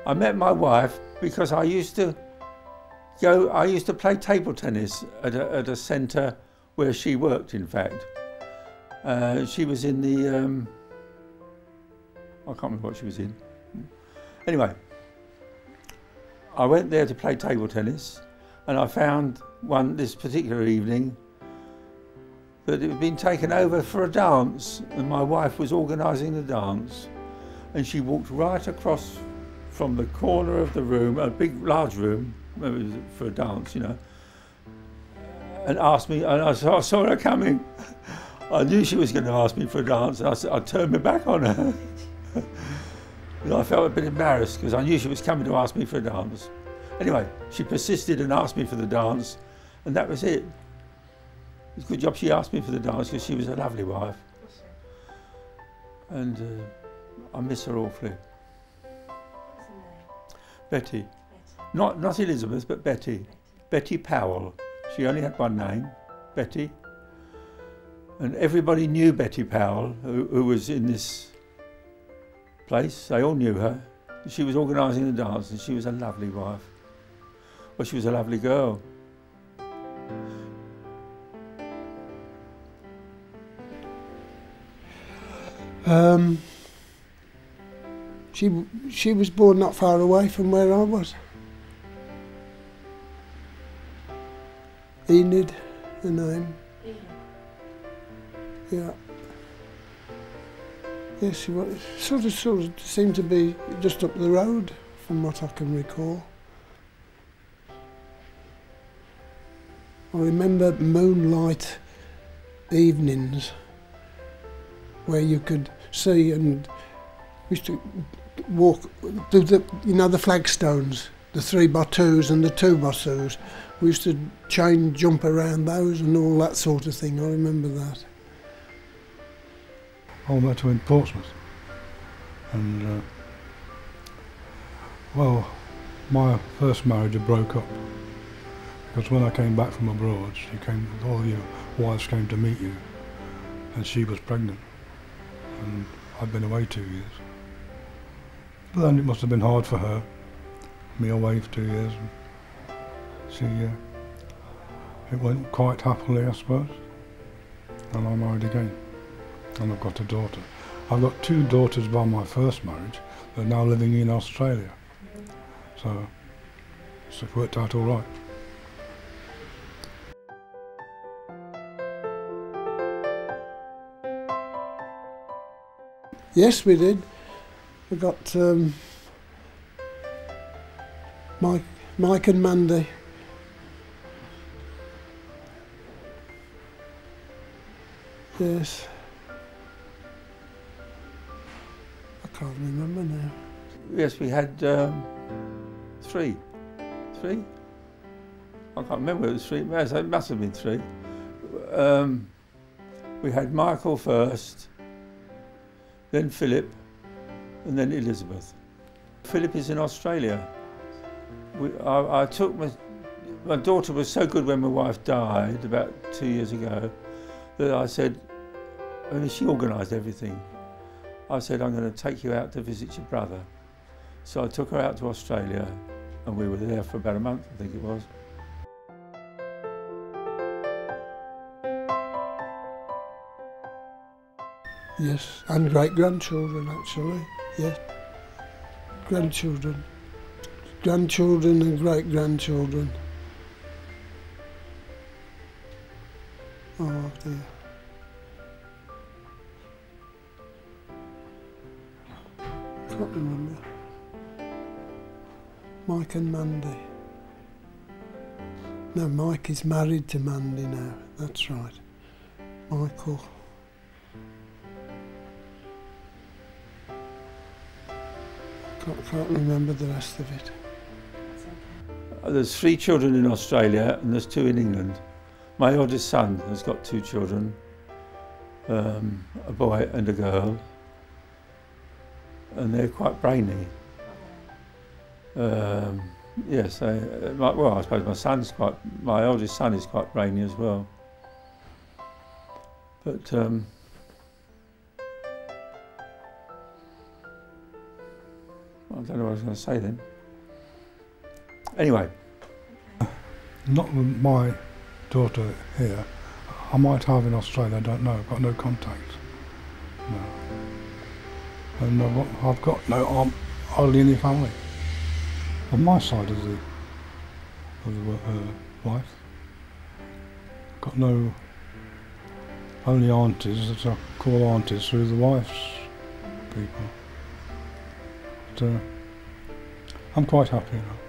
I met my wife because I used to play table tennis at a centre where she worked, in fact. She was in the, I can't remember what she was in. Anyway, I went there to play table tennis, and I found this particular evening that it had been taken over for a dance, and my wife was organising the dance, and she walked right across from the corner of the room, a big, large room, for a dance, you know, and asked me, and I saw her coming. I knew she was going to ask me for a dance, and I turned my back on her. And I felt a bit embarrassed because I knew she was coming to ask me for a dance. Anyway, she persisted and asked me for the dance, and that was it. It was a good job she asked me for the dance because she was a lovely wife. And I miss her awfully. What's her name? Betty. Not Elizabeth, but Betty. Betty Powell. She only had one name, Betty. And everybody knew Betty Powell, who was in this place. They all knew her. She was organising the dance, and she was a lovely wife. Well, she was a lovely girl. She was born not far away from where I was. Enid, her name. Yeah. Yes, she was sort of seemed to be just up the road from what I can recall. I remember moonlight evenings where you could see, and we used to walk through the flagstones, the 3x2s and the 2x2s. We used to jump around those and all that sort of thing. I remember that. I met her in Portsmouth, and well, my first marriage broke up because when I came back from abroad, all your wives came to meet you, and she was pregnant, and I'd been away 2 years. But then it must have been hard for her, me away for 2 years. And it went quite happily, I suppose, and I married again. And I've got a daughter. I've got 2 daughters by my first marriage that are now living in Australia. So it's worked out all right. Yes, we did. We got Mike and Mandy. Yes. I can't remember now. Yes, we had 3. 3? I can't remember if it was 3. It must have been 3. We had Michael first, then Philip, and then Elizabeth. Philip is in Australia. I took my daughter was so good when my wife died about 2 years ago that I said, I mean, she organised everything. I said, I'm going to take you out to visit your brother. So I took her out to Australia, and we were there for about a month, I think it was. Yes, and great-grandchildren, actually, yes. Grandchildren. Grandchildren and great-grandchildren. Oh, dear. I can't remember. Mike and Mandy. No, Mike is married to Mandy now, that's right. Michael. I can't remember the rest of it. There's 3 children in Australia and there's 2 in England. My oldest son has got 2 children, a boy and a girl, and they're quite brainy. Yes, well, I suppose my oldest son is quite brainy as well. But don't know what I was going to say then. Anyway. Not with my daughter here. I might have in Australia, I don't know. I've got no contact. No. And I've got no hardly any family on my side of the life. Got no, only aunties that I call aunties through the wife's people. But I'm quite happy now.